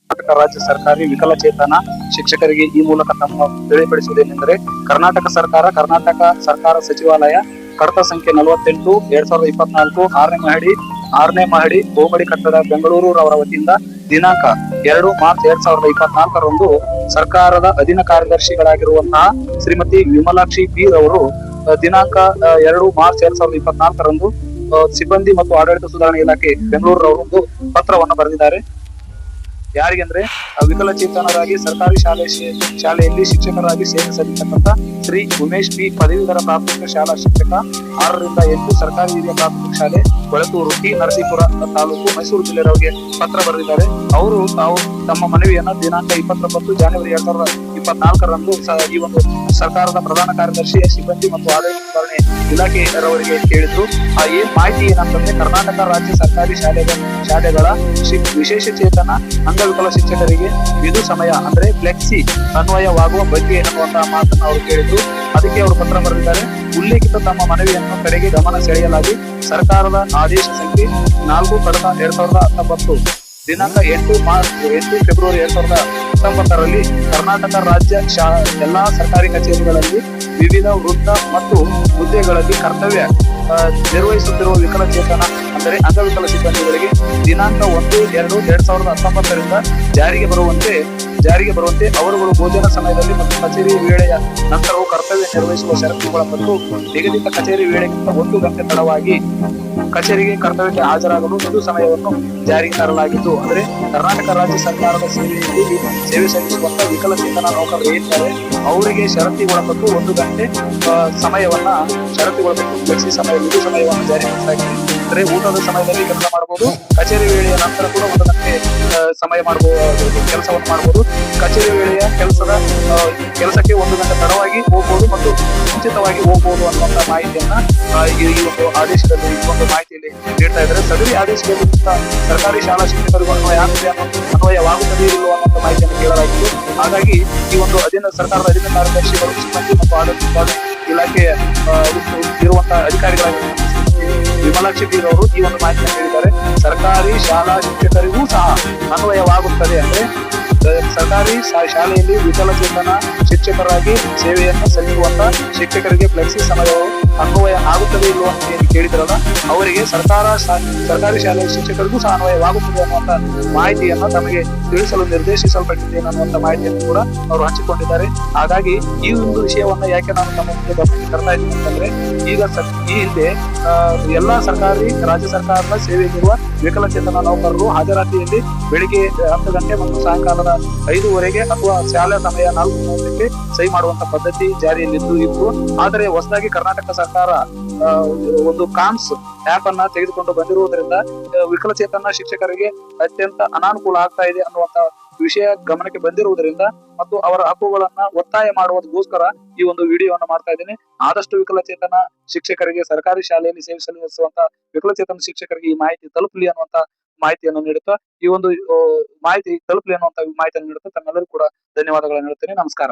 ಕರ್ನಾಟಕ ರಾಜ್ಯ ಸರ್ಕಾರಿ ವಿಕಲಚೇತನ ಶಿಕ್ಷಕರಿಗೆ ಈ ಮೂಲಕ ತಮ್ಮ ತಿಳಿಪಡಿಸುವುದೇನೆಂದರೆ ಕರ್ನಾಟಕ ಸರ್ಕಾರ ಸಚಿವಾಲಯ ಕಡತ ಸಂಖ್ಯೆ 48 2024 ಆರನೇ ಮಹಡಿ ಗೋಮಡಿ ಕಟ್ಟಡ ಬೆಂಗಳೂರು ರವರ ವತಿಯಿಂದ ದಿನಾಂಕ 2 ಮಾರ್ಚ್ 2024ರಂದು ಸರ್ಕಾರದ ಅಧೀನ ಕಾರ್ಯದರ್ಶಿಗಳಾಗಿರುವಂತಹ ಶ್ರೀಮತಿ ವಿಮಲಾಕ್ಷಿ ಬಿ ರವರು ದಿನಾಂಕ 2 ಮಾರ್ಚ್ 2024ರಂದು ಸಿಬ್ಬಂದಿ ಮತ್ತು ಆಡಳಿತ ಸುಧಾರಣೆ ಇಲಾಖೆ ಬೆಂಗಳೂರು ರವರೊಂದು ಪತ್ರವನ್ನು ಬರೆದಿದ್ದಾರೆ. ಯಾರಿಗೆಂದ್ರೆ ವಿಕಲಚೇತನರಾಗಿ ಸರ್ಕಾರಿ ಶಾಲೆಯಲ್ಲಿ ಶಿಕ್ಷಕರಾಗಿ ಸೇವೆ ಸಲ್ಲಿಸತಕ್ಕಂತ ಶ್ರೀ ಉಮೇಶ್ ಬಿ ಪದವೀಧರ ಪ್ರಾಥಮಿಕ ಶಾಲಾ ಶಿಕ್ಷಕ 6 ರಿಂದ 8 ಸರ್ಕಾರಿ ಹಿರಿಯ ಪ್ರಾಥಮಿಕ ಶಾಲೆ ಕೊಳತೂರು ಟಿ ನರಸೀಪುರ ತಾಲೂಕು ಮೈಸೂರು ಜಿಲ್ಲೆಯವರಿಗೆ ಪತ್ರ ಬರೆದಿದ್ದಾರೆ. ಅವರು ತಾವು ತಮ್ಮ ಮನವಿಯನ್ನ ದಿನಾಂಕ 29 ಜನವರಿ 2024ರಂದು ಈ ಒಂದು ಸರ್ಕಾರದ ಪ್ರಧಾನ ಕಾರ್ಯದರ್ಶಿ ಸಿಬ್ಬಂದಿ ಮತ್ತು ಆಡಳಿತ ಸುಧಾರಣೆ ಇಲಾಖೆಯವರಿಗೆ ಕೇಳಿದ್ರು. ಏನ್ ಮಾಹಿತಿ ಏನಂತಂದ್ರೆ ಕರ್ನಾಟಕ ರಾಜ್ಯ ಸರ್ಕಾರಿ ಶಾಲೆಗಳ ವಿಶೇಷ ಚೇತನ ಅಂಗವಿಕಲ ಶಿಕ್ಷಕರಿಗೆ ವಿಧು ಸಮಯ ಅಂದ್ರೆ ಫ್ಲೆಕ್ಸಿ ಅನ್ವಯವಾಗುವ ಬಗ್ಗೆ ಎನ್ನುವಂತಹ ಮಾತನ್ನು ಅವರು ಕೇಳಿದ್ರು. ಅದಕ್ಕೆ ಅವರು ಪತ್ರ ಬರೆದಿದ್ದಾರೆ. ಉಲ್ಲೇಖಿತ ತಮ್ಮ ಮನವಿಯನ್ನು ಕಡೆಗೆ ಗಮನ ಸೆಳೆಯಲಾಗಿ ಸರ್ಕಾರದ ಆದೇಶ ಸಂಖ್ಯೆ 4 ಕಡತ 2019 ದಿನಾಂಕ 8 ಫೆಬ್ರವರಿ 2019ರಲ್ಲಿ ಕರ್ನಾಟಕ ರಾಜ್ಯ ಎಲ್ಲಾ ಸರ್ಕಾರಿ ಕಚೇರಿಗಳಲ್ಲಿ ವಿವಿಧ ವೃತ್ತ ಮತ್ತು ಹುದ್ದೆಗಳಲ್ಲಿ ಕರ್ತವ್ಯ ನಿರ್ವಹಿಸುತ್ತಿರುವ ವಿಕಲಚೇತನ ಅಂದರೆ ಅಂಗವಿಕಲ ಸಿಬ್ಬಂದಿಗಳಿಗೆ ದಿನಾಂಕ 1-2-2019ರಿಂದ ಜಾರಿಗೆ ಬರುವಂತೆ ಅವರುಗಳು ಭೋಜನ ಸಮಯದಲ್ಲಿ ಮತ್ತು ಕಚೇರಿ ವೇಳೆಯ ನಂತರವೂ ಕರ್ತವ್ಯ ನಿರ್ವಹಿಸುವ ಷರತ್ತುಗಳ ಮತ್ತು ನಿಗದಿತ ಕಚೇರಿ ವೇಳೆಗಿಂತ 1 ಗಂಟೆ ತಡವಾಗಿ ಕಚೇರಿಗೆ ಕರ್ತವ್ಯಕ್ಕೆ ಹಾಜರಾಗಲು ಇದು ಸಮಯವನ್ನು ಜಾರಿಗೆ ತರಲಾಗಿದ್ದು ಅಂದ್ರೆ ಕರ್ನಾಟಕ ರಾಜ್ಯ ಸರ್ಕಾರದ ಸೇವೆಯಲ್ಲಿ ಸೇವೆ ಸಲ್ಲಿಸುವಂತ ವಿಕಲಚೇತನ ನೌಕರರು ಏನಿದ್ದಾರೆ ಅವರಿಗೆ ಷರತ್ತಿಗೊಳಪಟ್ಟು 1 ಗಂಟೆ ಸಮಯವನ್ನ ಷರತ್ತಿಗೊಳಪಟ್ಟು ಫ್ಲೆಕ್ಸಿ ಸಮಯ ವಿಧು ಸಮಯವನ್ನು ಜಾರಿಗೊಳಿಸಲಾಗಿದೆ. ಅಂದ್ರೆ ಊಟದ ಸಮಯದಲ್ಲಿ ಕೆಲಸ ಮಾಡಬಹುದು, ಕಚೇರಿ ವೇಳೆಯ ನಂತರ ಕೂಡ 1 ಗಂಟೆ ಸಮಯ ಮಾಡಬಹುದು, ಕೆಲಸವನ್ನು ಮಾಡಬಹುದು. ಕಚೇರಿ ವೇಳೆಯ ಕೆಲಸಕ್ಕೆ 1 ಗಂಟೆ ತಡವಾಗಿ ಹೋಗಬಹುದು ಮತ್ತು ಮುಂಚಿತವಾಗಿ ಹೋಗಬಹುದು ಅನ್ನುವಂತ ಮಾಹಿತಿಯನ್ನ ಈ ಒಂದು ಆದೇಶದಲ್ಲಿ ಒಂದು ಮಾಹಿತಿಯಲ್ಲಿ ನೀಡ್ತಾ ಇದ್ದಾರೆ. ಸದರಿ ಆದೇಶದಲ್ಲಿ ಸರ್ಕಾರಿ ಶಾಲಾ ಶಿಕ್ಷಕರಿಗೂ ಅನ್ವಯವಾಗುತ್ತದೆ ಇಲ್ಲವೋ ಅನ್ನುವಂತ ಮಾಹಿತಿಯನ್ನು ಕೇಳಲಾಗಿತ್ತು. ಹಾಗಾಗಿ ಈ ಒಂದು ಸರ್ಕಾರದ ಅಧೀನ ಕಾರ್ಯದರ್ಶಿಗಳು ಸಿಬ್ಬಂದಿ ಮತ್ತು ಆಡಳಿತ ಇಲಾಖೆಯ ಇರುವಂತಹ ಅಧಿಕಾರಿಗಳಾಗಿ ವಿಮಲಾಕ್ಷಿ ಬಿ ಅವರು ಈ ಒಂದು ಮಾಹಿತಿಯನ್ನು ನೀಡಿದ್ದಾರೆ. ಸರ್ಕಾರಿ ಶಾಲಾ ಶಿಕ್ಷಕರಿಗೂ ಸಹ ಅನ್ವಯವಾಗುತ್ತದೆ ಅಂದ್ರೆ ಸರ್ಕಾರಿ ಶಾಲೆಯಲ್ಲಿ ವಿಕಲಚೇತನ ಶಿಕ್ಷಕರಾಗಿ ಸೇವೆಯನ್ನು ಸಲ್ಲಿಸುವಂತ ಶಿಕ್ಷಕರಿಗೆ ಫ್ಲೆಕ್ಸಿ ಸಮಯವು ಅನ್ವಯ ಆಗುತ್ತದೆ ಇಲ್ಲವೋ ಅಂತ ಕೇಳಿದ್ರಲ್ಲ ಅವರಿಗೆ ಸರ್ಕಾರಿ ಶಾಲೆಯ ಶಿಕ್ಷಕರಿಗೂ ಸಹ ಅನ್ವಯವಾಗುತ್ತದೆ ಅನ್ನುವಂತ ಮಾಹಿತಿಯನ್ನು ತಮಗೆ ತಿಳಿಸಲು ನಿರ್ದೇಶಿಸಲ್ಪಟ್ಟಿದೆ ಅನ್ನುವಂತ ಮಾಹಿತಿಯನ್ನು ಕೂಡ ಅವರು ಹಂಚಿಕೊಂಡಿದ್ದಾರೆ. ಹಾಗಾಗಿ ಈ ಒಂದು ವಿಷಯವನ್ನ ಯಾಕೆ ನಾನು ತಮ್ಮ ಮುಂದೆ ಗಮನಕ್ಕೆ ತರ್ತಾ ಇದ್ದೀನಿ ಅಂತಂದ್ರೆ ಈಗ ಈ ಹಿಂದೆ ಎಲ್ಲಾ ರಾಜ್ಯ ಸರ್ಕಾರದ ಸೇವೆಯಲ್ಲಿರುವ ವಿಕಲಚೇತನ ನೌಕರರು ಹಾಜರಾತಿಯಲ್ಲಿ ಬೆಳಿಗ್ಗೆ 10 ಗಂಟೆ ಮತ್ತು ಸಾಯಂಕಾಲದ 5:00 ಅಥವಾ ಶಾಲಾ ಸಮಯ 4:30ಕ್ಕೆ ಸಹಿ ಮಾಡುವಂತ ಪದ್ಧತಿ ಜಾರಿಯಲ್ಲಿದ್ದು ಆದರೆ ಹೊಸದಾಗಿ ಕರ್ನಾಟಕ ಸರ್ಕಾರ ಒಂದು ಕಾಮ್ಸ್ ಆಪ್ ಅನ್ನ ತೆಗೆದುಕೊಂಡು ಬಂದಿರುವುದರಿಂದ ವಿಕಲಚೇತನ ಶಿಕ್ಷಕರಿಗೆ ಅತ್ಯಂತ ಅನಾನುಕೂಲ ಆಗ್ತಾ ಇದೆ ಅನ್ನುವಂತ ವಿಷಯ ಗಮನಕ್ಕೆ ಬಂದಿರುವುದರಿಂದ ಮತ್ತು ಅವರ ಹಕ್ಕುಗಳನ್ನ ಒತ್ತಾಯ ಮಾಡುವುದಕ್ಕೋಸ್ಕರ ಈ ಒಂದು ವಿಡಿಯೋವನ್ನು ಮಾಡ್ತಾ ಇದ್ದೀನಿ. ಆದಷ್ಟು ವಿಕಲಚೇತನ ಶಿಕ್ಷಕರಿಗೆ ಸರ್ಕಾರಿ ಶಾಲೆಯಲ್ಲಿ ಸೇವೆ ಸಲ್ಲಿಸುವಂತ ವಿಕಲಚೇತನ ಶಿಕ್ಷಕರಿಗೆ ಈ ಮಾಹಿತಿ ತಲುಪಲಿ ಅನ್ನುವಂತ ಮಾಹಿತಿಯನ್ನು ನೀಡುತ್ತಾ ಈ ಒಂದು ಮಾಹಿತಿ ತಲುಪಲಿ ಅನ್ನುವಂತ ಮಾಹಿತಿಯನ್ನು ನೀಡುತ್ತಾ ತಮ್ಮೆಲ್ಲರೂ ಕೂಡ ಧನ್ಯವಾದಗಳನ್ನು ನೀಡುತ್ತೇನೆ. ನಮಸ್ಕಾರ.